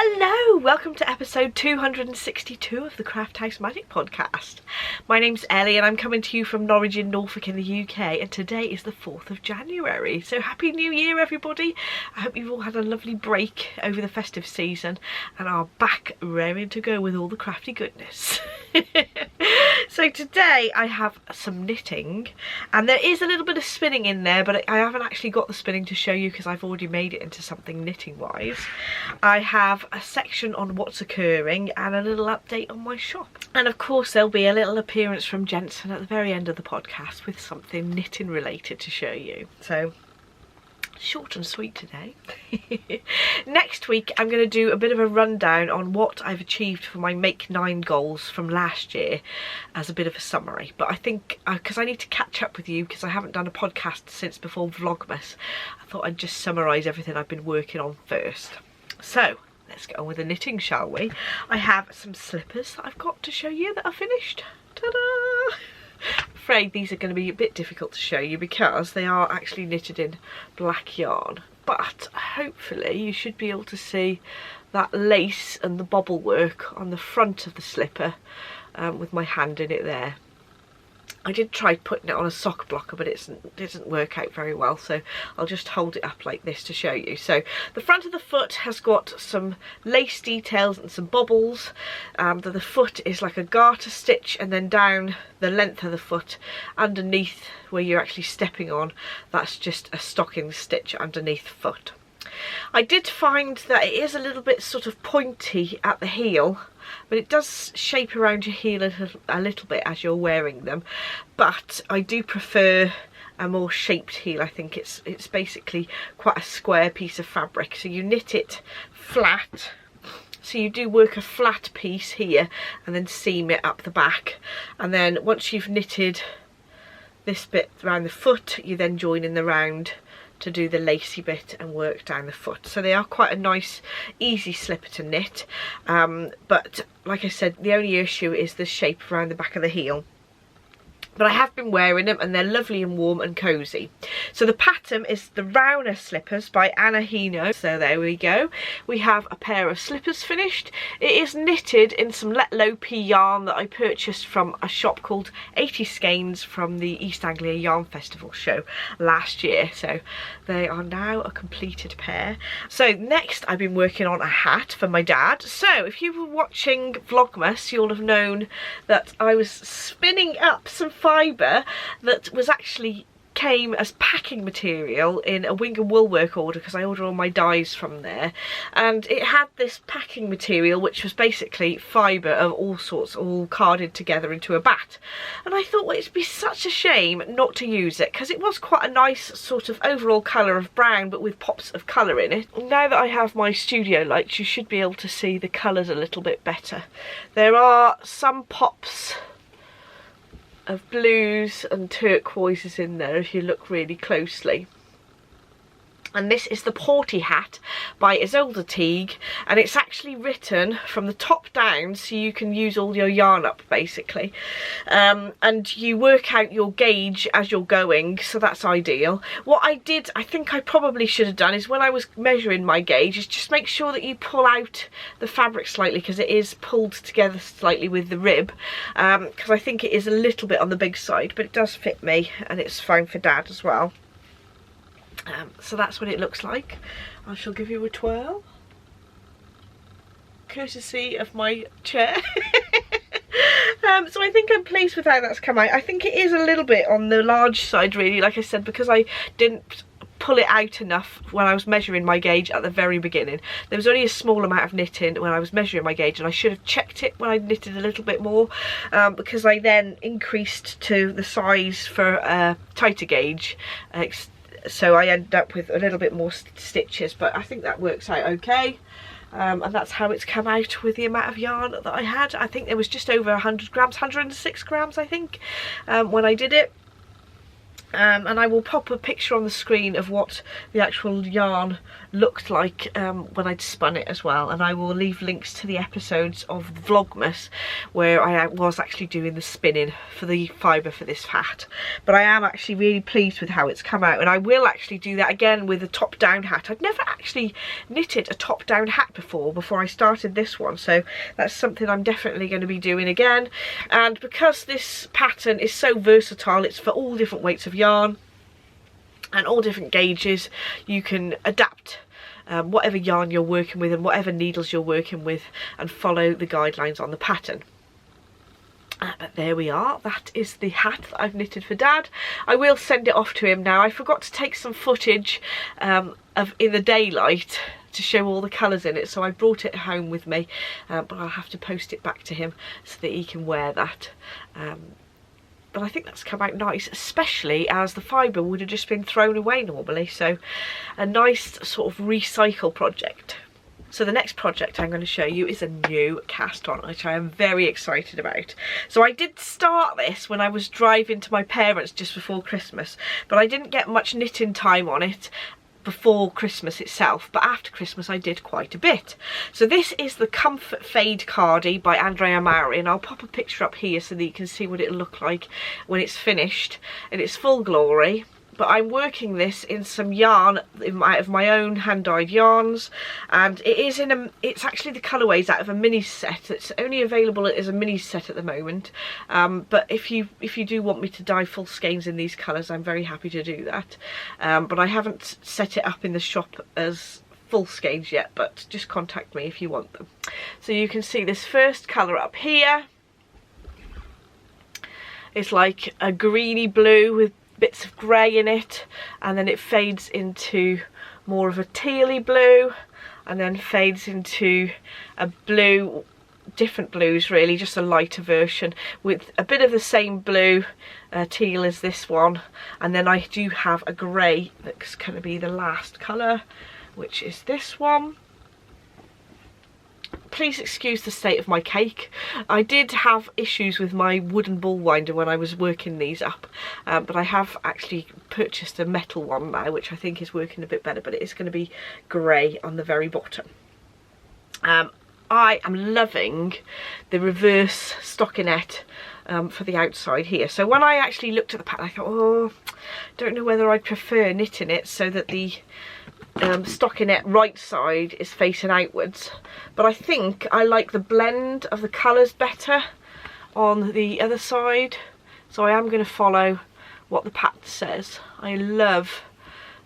Hello, welcome to episode 262 of the Craft House Magic podcast. My name's Ellie and I'm coming to you from Norwich in Norfolk in the UK, and today is the 4th of January. So happy new year everybody. I hope you've all had a lovely break over the festive season and are back raring to go with all the crafty goodness. So today I have some knitting, and there is a little bit of spinning in there, but I haven't actually got the spinning to show you because I've already made it into something knitting wise. I have a section on what's occurring and a little update on my shop, and of course there'll be a little appearance from Jensen at the very end of the podcast with something knitting related to show you. So short and sweet today. Next week I'm going to do a bit of a rundown on what I've achieved for my Make 9 goals from last year as a bit of a summary, but I think because I need to catch up with you because I haven't done a podcast since before Vlogmas, I thought I'd just summarise everything I've been working on first. So let's get on with the knitting, shall we? I have some slippers that I've got to show you that are finished. Ta-da! I'm afraid these are going to be a bit difficult to show you because they are actually knitted in black yarn, but hopefully you should be able to see that lace and the bobble work on the front of the slipper with my hand in it there. I did try putting it on a sock blocker, but it doesn't work out very well, so I'll just hold it up like this to show you. So the front of the foot has got some lace details and some bobbles. The foot is like a garter stitch, and then down the length of the foot underneath where you're actually stepping on, that's just a stocking stitch underneath the foot. I did find that it is a little bit sort of pointy at the heel, but it does shape around your heel a little bit as you're wearing them, but I do prefer a more shaped heel. I think it's basically quite a square piece of fabric, so you knit it flat. So you do work a flat piece here and then seam it up the back, and then once you've knitted this bit around the foot, you then join in the round to do the lacy bit and work down the foot. So they are quite a nice easy slipper to knit, but like I said, the only issue is the shape around the back of the heel. But I have been wearing them and they're lovely and warm and cosy. So the pattern is the Rauna slippers by Heino. So there we go. We have a pair of slippers finished. It is knitted in some Lettlopi yarn that I purchased from a shop called 80 Skeins from the East Anglia Yarn Festival show last year. So they are now a completed pair. So next I've been working on a hat for my dad. So if you were watching Vlogmas, you'll have known that I was spinning up some fibre that was actually came as packing material in a wing and woolwork order, because I order all my dyes from there, and it had this packing material which was basically fibre of all sorts all carded together into a bat, and I thought, well, it'd be such a shame not to use it because it was quite a nice sort of overall colour of brown but with pops of colour in it. Now that I have my studio lights, you should be able to see the colours a little bit better. There are some pops of blues and turquoises in there if you look really closely. And this is the Porty hat by Ysolda Teague, and it's actually written from the top down so you can use all your yarn up basically, and you work out your gauge as you're going, so that's ideal. What I did, I think I probably should have done, is when I was measuring my gauge, is just make sure that you pull out the fabric slightly because it is pulled together slightly with the rib, because I think it is a little bit on the big side, but it does fit me and it's fine for Dad as well. So that's what it looks like. I shall give you a twirl, courtesy of my chair. So I think I'm pleased with how that's come out. I think it is a little bit on the large side really, like I said, because I didn't pull it out enough when I was measuring my gauge at the very beginning. There was only a small amount of knitting when I was measuring my gauge, and I should have checked it when I knitted a little bit more, because I then increased to the size for a tighter gauge, so I ended up with a little bit more stitches, but I think that works out okay. And that's how it's come out with the amount of yarn that I had. I think there was just over 100 grams, 106 grams I think, when I did it. And I will pop a picture on the screen of what the actual yarn looked like when I'd spun it as well, and I will leave links to the episodes of Vlogmas where I was actually doing the spinning for the fibre for this hat. But I am actually really pleased with how it's come out, and I will actually do that again with a top down hat. I'd never actually knitted a top down hat before I started this one, so that's something I'm definitely going to be doing again. And because this pattern is so versatile, it's for all different weights of yarn and all different gauges, you can adapt whatever yarn you're working with and whatever needles you're working with and follow the guidelines on the pattern. But there we are, that is the hat that I've knitted for Dad. I will send it off to him now. I forgot to take some footage of in the daylight to show all the colours in it, so I brought it home with me, but I'll have to post it back to him so that he can wear that. But I think that's come out nice, especially as the fibre would have just been thrown away normally, so a nice sort of recycle project. So the next project I'm going to show you is a new cast on, which I am very excited about. So I did start this when I was driving to my parents just before Christmas, but I didn't get much knitting time on it before Christmas itself, but after Christmas I did quite a bit. So this is the Comfort Fade Cardi by Andrea Mowry, and I'll pop a picture up here so that you can see what it'll look like when it's finished in its full glory. But I'm working this in some yarn out of my own hand-dyed yarns, and it is it's actually the colourways out of a mini set. It's only available as a mini set at the moment, but if you do want me to dye full skeins in these colours, I'm very happy to do that. But I haven't set it up in the shop as full skeins yet, but just contact me if you want them. So you can see this first colour up here. It's like a greeny blue with bits of grey in it, and then it fades into more of a tealy blue, and then fades into a blue, different blues really, just a lighter version with a bit of the same blue teal as this one, and then I do have a grey that's going to be the last colour, which is this one. Please excuse the state of my cake. I did have issues with my wooden ball winder when I was working these up, but I have actually purchased a metal one now, which I think is working a bit better, but it is going to be grey on the very bottom. I am loving the reverse stockinette for the outside here. So when I actually looked at the pattern, I thought, oh, don't know whether I prefer knitting it so that the stockinette right side is facing outwards, but I think I like the blend of the colours better on the other side, so I am going to follow what the pattern says. I love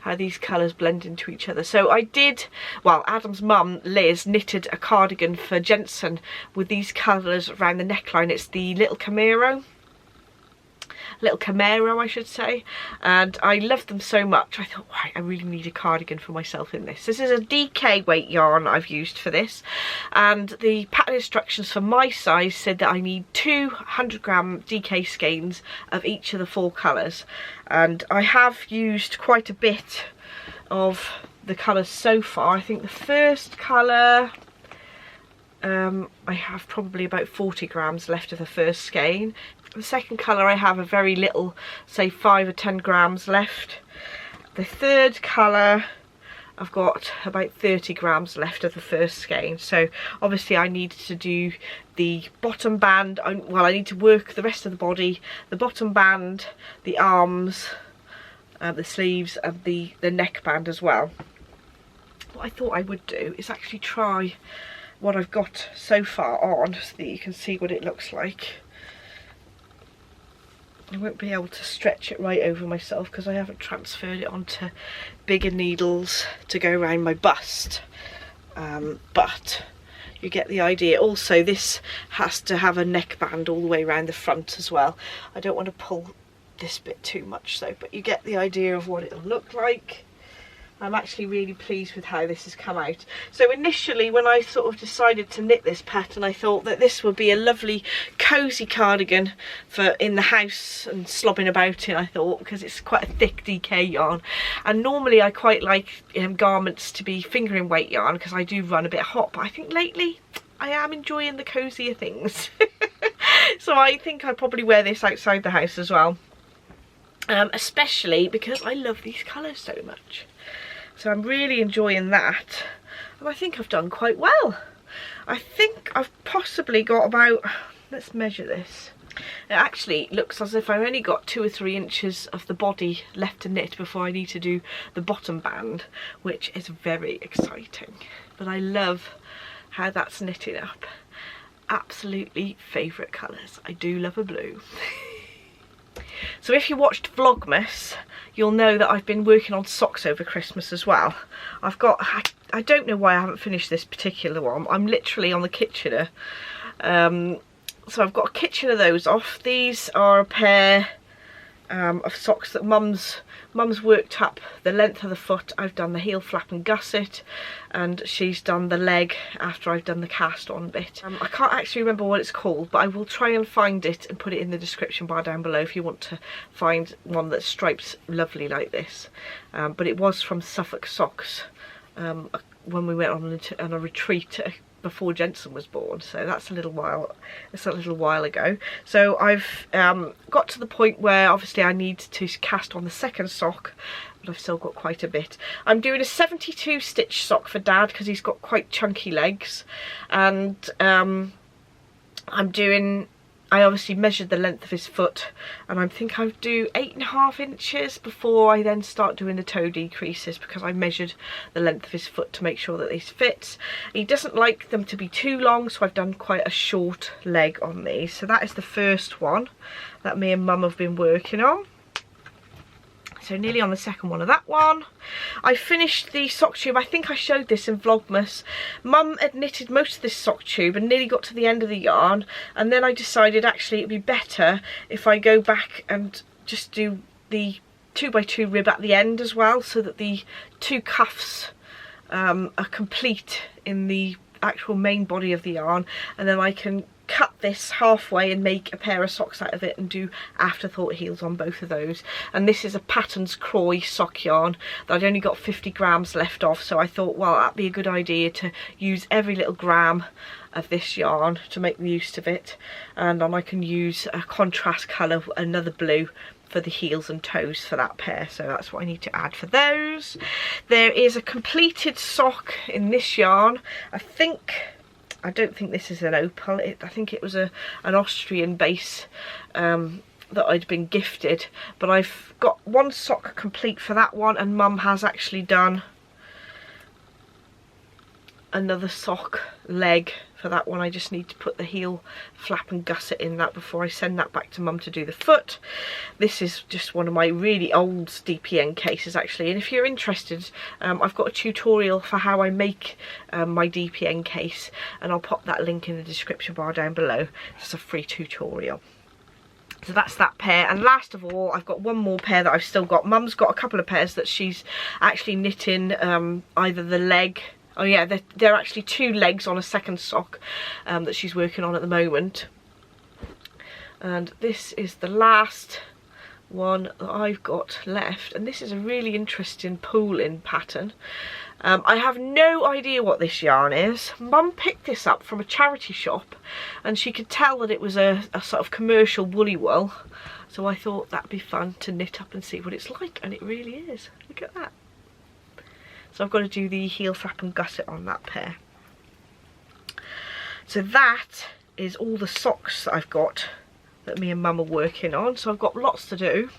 how these colours blend into each other. So I did, well, Adam's mum Liz knitted a cardigan for Jensen with these colours around the neckline. It's the little Camaro I should say, and I love them so much I thought, right, I really need a cardigan for myself in this. This is a DK weight yarn I've used for this, and the pattern instructions for my size said that I need 200-gram DK skeins of each of the 4 colours, and I have used quite a bit of the colours so far. I think the first colour, I have probably about 40 grams left of the first skein. The second colour I have a very little, say 5 or 10 grams left. The third colour I've got about 30 grams left of the first skein. So obviously I need to do the bottom band, well I need to work the rest of the body, the bottom band, the arms, the sleeves and the neckband as well. What I thought I would do is actually try what I've got so far on so that you can see what it looks like. I won't be able to stretch it right over myself because I haven't transferred it onto bigger needles to go around my bust, but you get the idea. Also this has to have a neckband all the way around the front as well. I don't want to pull this bit too much though, but you get the idea of what it'll look like. I'm actually really pleased with how this has come out. So initially when I sort of decided to knit this pattern, I thought that this would be a lovely cosy cardigan for in the house and slobbing about in, I thought, because it's quite a thick DK yarn, and normally I quite like garments to be fingering weight yarn because I do run a bit hot, but I think lately I am enjoying the cosier things. So I think I'd probably wear this outside the house as well. especially because I love these colours so much. So I'm really enjoying that, and I think I've done quite well. I think I've possibly got about, let's measure this. It actually looks as if I've only got 2 or 3 inches of the body left to knit before I need to do the bottom band, which is very exciting. But I love how that's knitting up. Absolutely favourite colours. I do love a blue. So if you watched Vlogmas, you'll know that I've been working on socks over Christmas as well. I've got, I don't know why I haven't finished this particular one. I'm literally on the Kitchener. So I've got a kitchen of those off. These are a pair of socks that Mum's worked up the length of the foot. I've done the heel flap and gusset, and she's done the leg after I've done the cast on bit. I can't actually remember what it's called, but I will try and find it and put it in the description bar down below if you want to find one that's striped lovely like this. But it was from Suffolk Socks when we went on a retreat before Jensen was born, so that's a little while ago. So I've got to the point where obviously I need to cast on the second sock, but I've still got quite a bit. I'm doing a 72 stitch sock for Dad because he's got quite chunky legs, and I obviously measured the length of his foot, and I think I'll do 8.5 inches before I then start doing the toe decreases, because I measured the length of his foot to make sure that these fits. He doesn't like them to be too long, so I've done quite a short leg on these. So that is the first one that me and Mum have been working on. So nearly on the second one of that one. I finished the sock tube. I think I showed this in Vlogmas. Mum had knitted most of this sock tube and nearly got to the end of the yarn, and then I decided actually it'd be better if I go back and just do the 2x2 rib at the end as well, so that the 2 cuffs are complete in the actual main body of the yarn, and then I can cut this halfway and make a pair of socks out of it and do afterthought heels on both of those. And this is a Patterns Croy sock yarn that I'd only got 50 grams left of, so I thought, well, that'd be a good idea to use every little gram of this yarn to make the use of it. And then I can use a contrast colour, another blue, for the heels and toes for that pair, so that's what I need to add for those. There is a completed sock in this yarn. I don't think this is an opal. I think it was an Austrian base that I'd been gifted, but I've got one sock complete for that one, and Mum has actually done another sock leg for that one. I just need to put the heel flap and gusset in that before I send that back to Mum to do the foot. This is just one of my really old DPN cases actually, and if you're interested, I've got a tutorial for how I make my DPN case, and I'll pop that link in the description bar down below. It's a free tutorial. So that's that pair, and last of all I've got one more pair that I've still got. Mum's got a couple of pairs that she's actually knitting, either the leg, oh yeah, they're actually 2 legs on a second sock that she's working on at the moment. And this is the last one that I've got left, and this is a really interesting pooling pattern. I have no idea what this yarn is. Mum picked this up from a charity shop, and she could tell that it was a sort of commercial woolly wool, so I thought that'd be fun to knit up and see what it's like, and it really is. Look at that. So I've got to do the heel flap and gusset on that pair. So that is all the socks that I've got that me and Mum are working on. So I've got lots to do.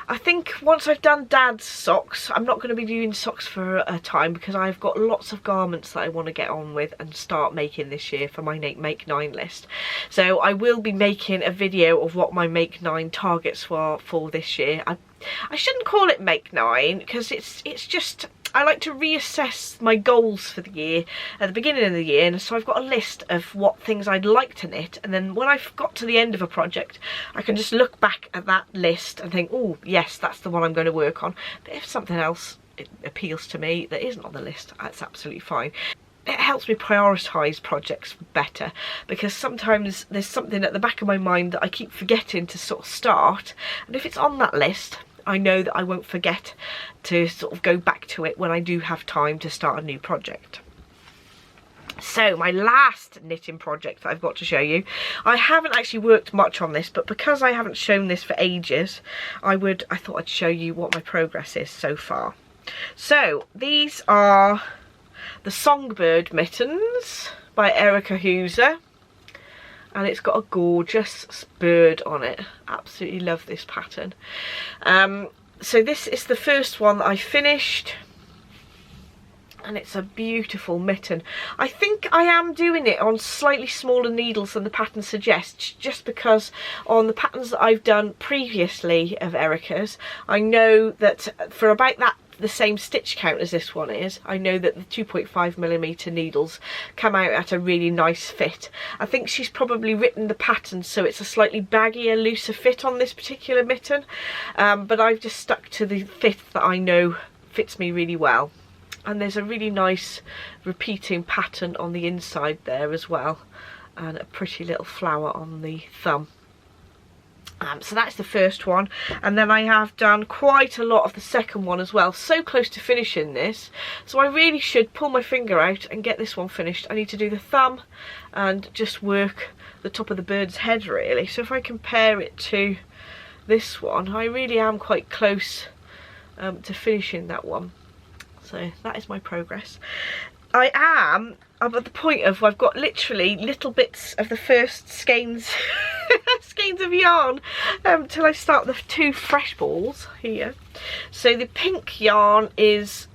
I think once I've done Dad's socks, I'm not going to be doing socks for a time, because I've got lots of garments that I want to get on with and start making this year for my Make 9 list. So I will be making a video of what my Make 9 targets were for this year. I shouldn't call it Make 9, because it's just, I like to reassess my goals for the year at the beginning of the year, and so I've got a list of what things I'd like to knit, and then when I've got to the end of a project I can just look back at that list and think, oh yes, that's the one I'm going to work on. But if something else appeals to me that isn't on the list, that's absolutely fine. It helps me prioritise projects better, because sometimes there's something at the back of my mind that I keep forgetting to sort of start, and if it's on that list I know that I won't forget to sort of go back to it when I do have time to start a new project. So my last knitting project that I've got to show you, I haven't actually worked much on this, but because I haven't shown this for ages, I thought I'd show you what my progress is so far. So these are the Songbird mittens by Erica Heusser, and it's got a gorgeous bird on it. Absolutely love this pattern. So this is the first one that I finished, and it's a beautiful mitten. I think I am doing it on slightly smaller needles than the pattern suggests, just because on the patterns that I've done previously of Erica's, I know that for about the same stitch count as this one is, I know that the 2.5mm needles come out at a really nice fit. I think she's probably written the pattern so it's a slightly baggier, looser fit on this particular mitten, but I've just stuck to the fit that I know fits me really well. And there's a really nice repeating pattern on the inside there as well, and a pretty little flower on the thumb. So that's the first one, and then I have done quite a lot of the second one as well. So close to finishing this, so I really should pull my finger out and get this one finished. I need to do the thumb and just work the top of the bird's head really. So if I compare it to this one, I really am quite close to finishing that one. So that is my progress. I'm at the point of I've got literally little bits of the first skeins skeins of yarn till I start the 2 fresh balls here. So the pink yarn is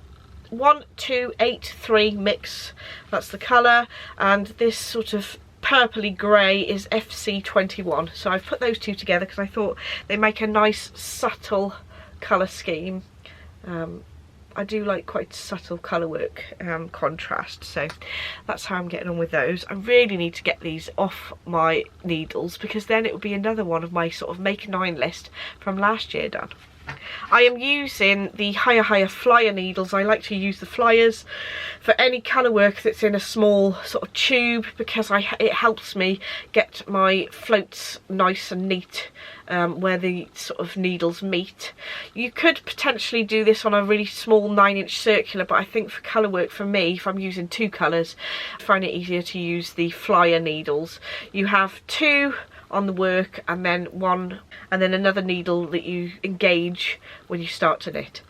1283 mix, that's the colour, and this sort of purpley grey is FC21. So I've put those two together because I thought they make a nice subtle colour scheme. I do like quite subtle colour work, contrast, so that's how I'm getting on with those. I really need to get these off my needles because then it will be another one of my sort of make 9 list from last year done. I am using the hiyahiya flyer needles. I like to use the flyers for any colour work that's in a small sort of tube because it helps me get my floats nice and neat where the sort of needles meet. You could potentially do this on a really small 9-inch circular, but I think for colour work for me, if I'm using 2 colours, I find it easier to use the flyer needles. You have 2 on the work and then 1 and then another needle that you engage when you start to knit.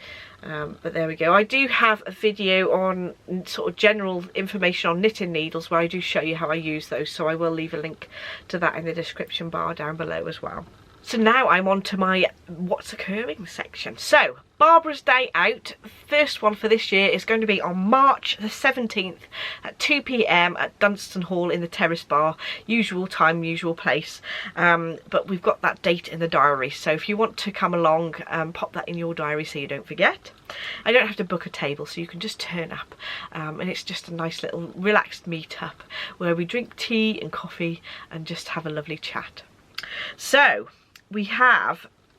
But there we go. I do have a video on sort of general information on knitting needles where I do show you how I use those, so I will leave a link to that in the description bar down below as well. So now I'm on to my what's occurring section. So Barbara's Day Out, the first one for this year, is going to be on March the 17th at 2 PM at Dunston Hall in the Terrace bar. Usual time, usual place, but we've got that date in the diary, so if you want to come along, pop that in your diary so you don't forget. I don't have to book a table, so you can just turn up, and it's just a nice little relaxed meet up where we drink tea and coffee and just have a lovely chat. So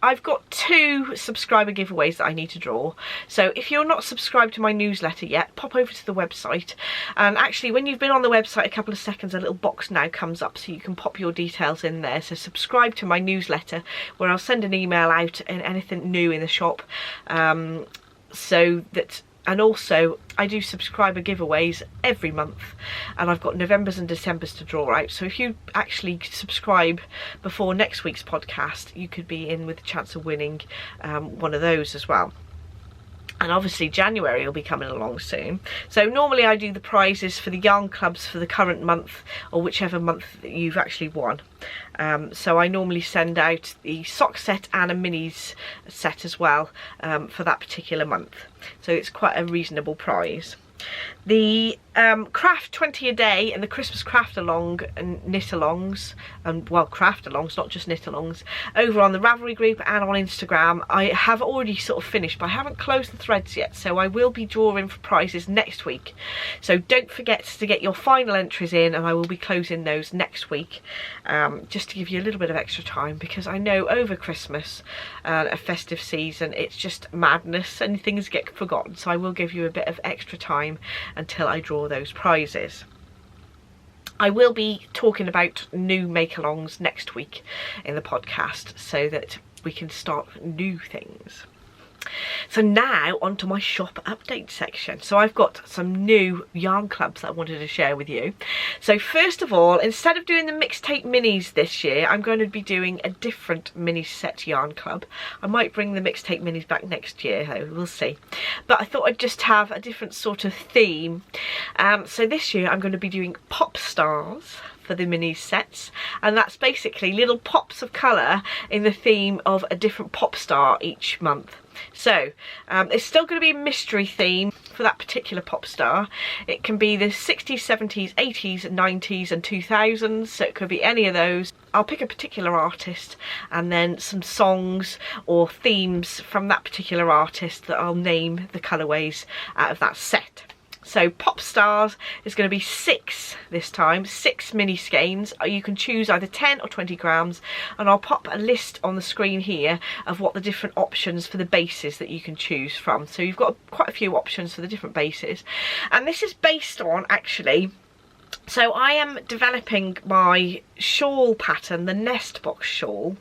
I've got 2 subscriber giveaways that I need to draw. So if you're not subscribed to my newsletter yet, pop over to the website, and actually when you've been on the website a couple of seconds, a little box now comes up so you can pop your details in there. So subscribe to my newsletter where I'll send an email out and anything new in the shop, so that, and also I do subscriber giveaways every month, and I've got November's and December's to draw out. So if you actually subscribe before next week's podcast, you could be in with a chance of winning one of those as well. And obviously January will be coming along soon. So normally I do the prizes for the yarn clubs for the current month, or whichever month that you've actually won. So I normally send out the sock set and a minis set as well for that particular month. So it's quite a reasonable prize. The craft 20 a day and the Christmas craft along and knit alongs, and well, craft alongs, not just knit alongs, over on the Ravelry group and on Instagram. I have already sort of finished, but I haven't closed the threads yet, so I will be drawing for prizes next week. So don't forget to get your final entries in, and I will be closing those next week, just to give you a little bit of extra time, because I know over Christmas, a festive season, it's just madness and things get forgotten. So I will give you a bit of extra time until I draw those prizes. I will be talking about new make-alongs next week in the podcast so that we can start new things. So now onto my shop update section. So I've got some new yarn clubs that I wanted to share with you. So first of all, instead of doing the mixtape minis this year, I'm going to be doing a different mini set yarn club. I might bring the mixtape minis back next year, though, we'll see. But I thought I'd just have a different sort of theme. So this year I'm going to be doing pop stars for the mini sets, and that's basically little pops of colour in the theme of a different pop star each month. So it's still going to be a mystery theme for that particular pop star. It can be the 60s, 70s, 80s, 90s and 2000s, so it could be any of those. I'll pick a particular artist and then some songs or themes from that particular artist that I'll name the colourways out of that set. So pop stars is going to be 6 this time, 6 mini skeins. You can choose either 10 or 20 grams, and I'll pop a list on the screen here of what the different options for the bases that you can choose from. So you've got quite a few options for the different bases, and this is based on actually, so I am developing my shawl pattern, the nest box shawl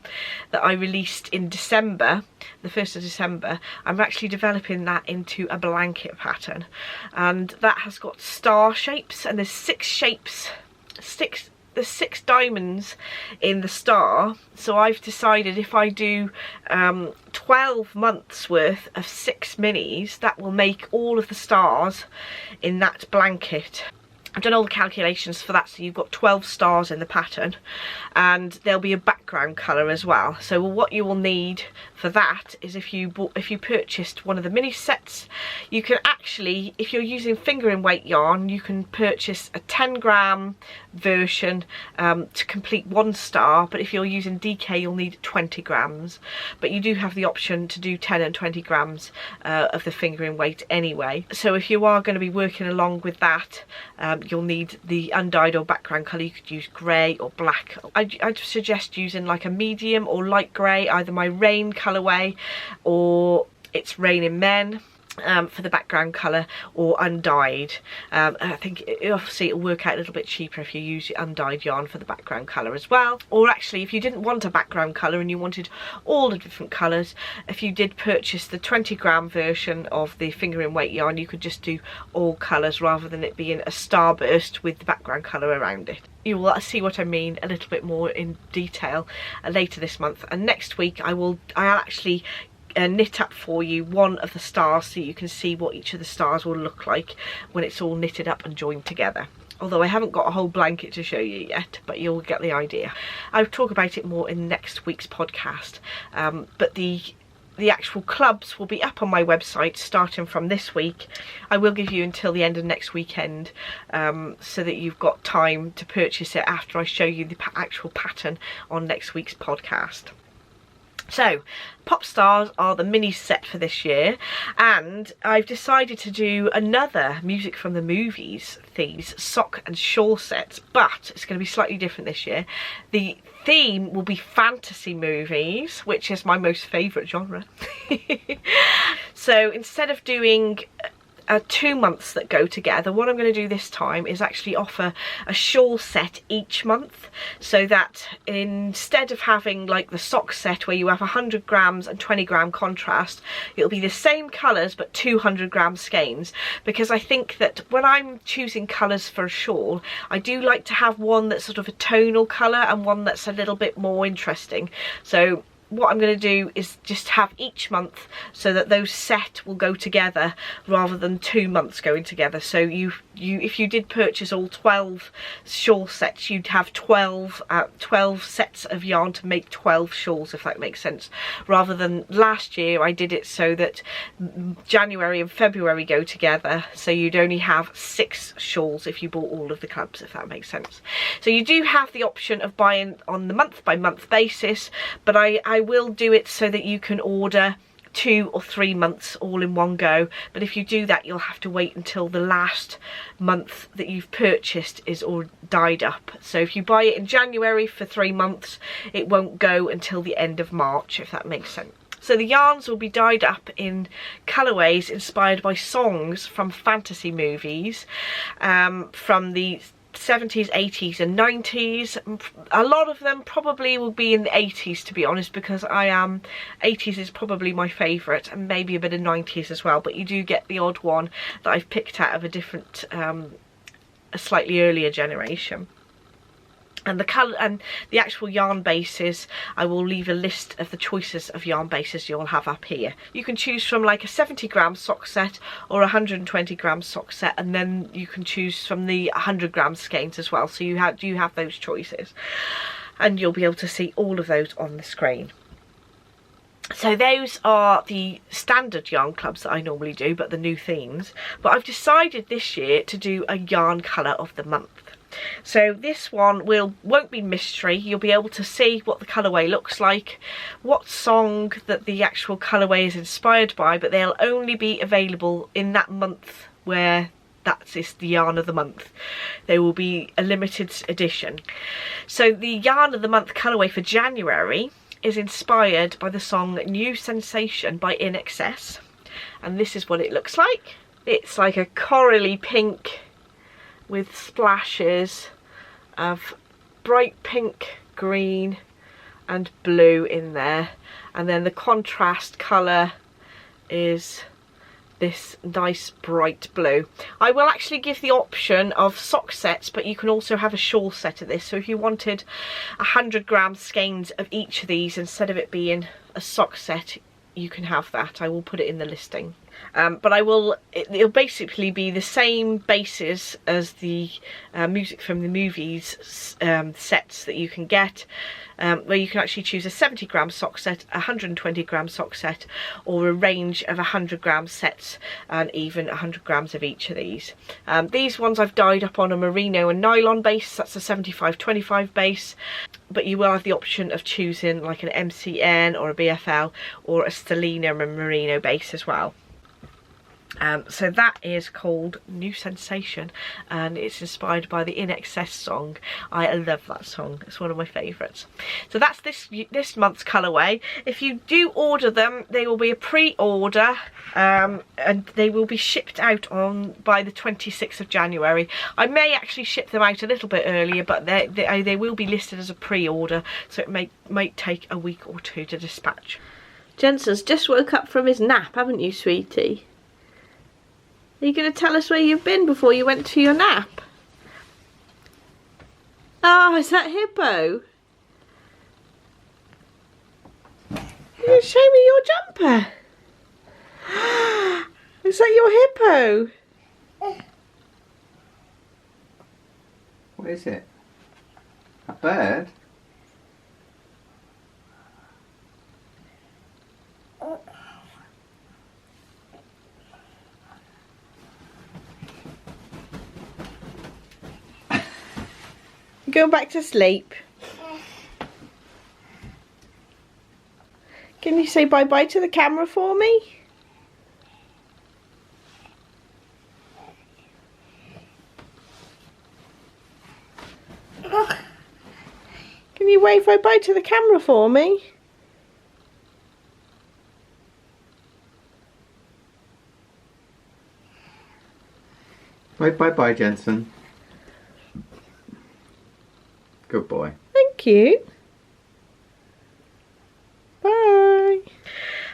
that I released in December, the 1st of December. I'm actually developing that into a blanket pattern, and that has got star shapes, and there's 6 shapes, there's 6 diamonds in the star. So I've decided if I do 12 months worth of 6 minis, that will make all of the stars in that blanket. I've done all the calculations for that, so you've got 12 stars in the pattern, and there'll be a background colour as well. So what you will need for that is if you purchased one of the mini sets, you can actually, if you're using fingering weight yarn, you can purchase a 10-gram version to complete 1 star, but if you're using DK you'll need 20 grams. But you do have the option to do 10 and 20 grams of the fingering weight anyway. So if you are going to be working along with that, you'll need the undyed or background colour. You could use grey or black. I'd suggest using like a medium or light grey, either my Rain colourway or It's Raining Men for the background colour, or undyed. I think obviously it'll work out a little bit cheaper if you use your undyed yarn for the background colour as well. Or actually, if you didn't want a background colour and you wanted all the different colours, if you did purchase the 20-gram version of the fingering weight yarn, you could just do all colours rather than it being a starburst with the background colour around it. You will see what I mean a little bit more in detail later this month, and next week I'll actually knit up for you one of the stars so you can see what each of the stars will look like when it's all knitted up and joined together. Although I haven't got a whole blanket to show you yet, but you'll get the idea. I'll talk about it more in next week's podcast, but the actual clubs will be up on my website starting from this week. I will give you until the end of next weekend so that you've got time to purchase it after I show you the actual pattern on next week's podcast. So pop stars are the mini set for this year, and I've decided to do another music from the movies themes sock and shawl sets, but it's going to be slightly different this year. The theme will be fantasy movies, which is my most favourite genre. So instead of doing 2 months that go together, what I'm going to do this time is actually offer a shawl set each month, so that instead of having like the sock set where you have 100 grams and 20 gram contrast, it'll be the same colours but 200 gram skeins, because I think that when I'm choosing colours for a shawl, I do like to have one that's sort of a tonal colour and one that's a little bit more interesting. So what I'm going to do is just have each month so that those set will go together rather than 2 months going together. So if you did purchase all 12 shawl sets, you'd have 12 sets of yarn to make 12 shawls, if that makes sense. Rather than last year I did it so that January and February go together, so you'd only have 6 shawls if you bought all of the clubs, if that makes sense. So you do have the option of buying on the month by month basis, but I will do it so that you can order 2 or 3 months all in one go. But if you do that, you'll have to wait until the last month that you've purchased is all dyed up. So if you buy it in January for 3 months, it won't go until the end of March, if that makes sense. So the yarns will be dyed up in colourways inspired by songs from fantasy movies, from the 70s, 80s and 90s. A lot of them probably will be in the 80s, to be honest, because 80s is probably my favourite, and maybe a bit of 90s as well, but you do get the odd one that I've picked out of a different, a slightly earlier generation. And the colour and the actual yarn bases, I will leave a list of the choices of yarn bases you'll have up here. You can choose from like a 70-gram sock set or a 120-gram sock set, and then you can choose from the 100-gram skeins as well. So you have those choices, and you'll be able to see all of those on the screen. So those are the standard yarn clubs that I normally do, but the new themes. But I've decided this year to do a yarn colour of the month. So this one won't be mystery. You'll be able to see what the colourway looks like, what song that the actual colourway is inspired by, but they'll only be available in that month where that is the yarn of the month. They will be a limited edition. So the yarn of the month colourway for January is inspired by the song New Sensation by In Excess, and this is what it looks like. It's like a corally pink with splashes of bright pink, green and blue in there, and then the contrast colour is this nice bright blue. I will actually give the option of sock sets, but you can also have a shawl set of this. So if you wanted 100-gram skeins of each of these instead of it being a sock set, you can have that. I will put it in the listing. But it'll basically be the same bases as the music from the movies sets that you can get, where you can actually choose a 70-gram sock set, a 120-gram sock set, or a range of 100-gram sets, and even 100 grams of each of these. These ones I've dyed up on a merino and nylon base. That's a 75-25 base, but you will have the option of choosing like an MCN or a BFL or a stellina and merino base as well. So that is called New Sensation, and it's inspired by the In Excess song. I love that song, it's one of my favourites. So that's this month's colourway. If you do order them, they will be a pre-order, and they will be shipped out by the 26th of January. I may actually ship them out a little bit earlier, but they will be listed as a pre-order, so it might take a week or two to dispatch. Jensen's just woke up from his nap, haven't you, sweetie? Are you going to tell us where you've been before you went to your nap? Oh, is that Hippo? You going to show me your jumper? Is that your Hippo? What is it? A bird? Go back to sleep. Can you say bye-bye to the camera for me? Can you wave bye-bye to the camera for me? Bye, Jensen. Good boy. Thank you. Bye.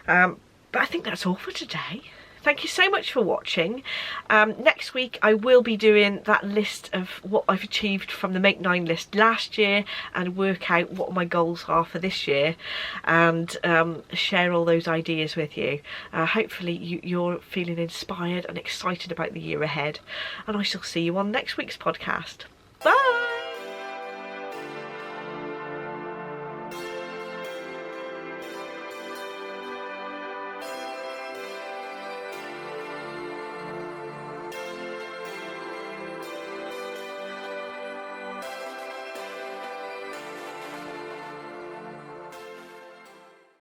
But I think that's all for today. Thank you so much for watching. Next week I will be doing that list of what I've achieved from the Make 9 list last year and work out what my goals are for this year, and share all those ideas with you. Hopefully you're feeling inspired and excited about the year ahead, and I shall see you on next week's podcast.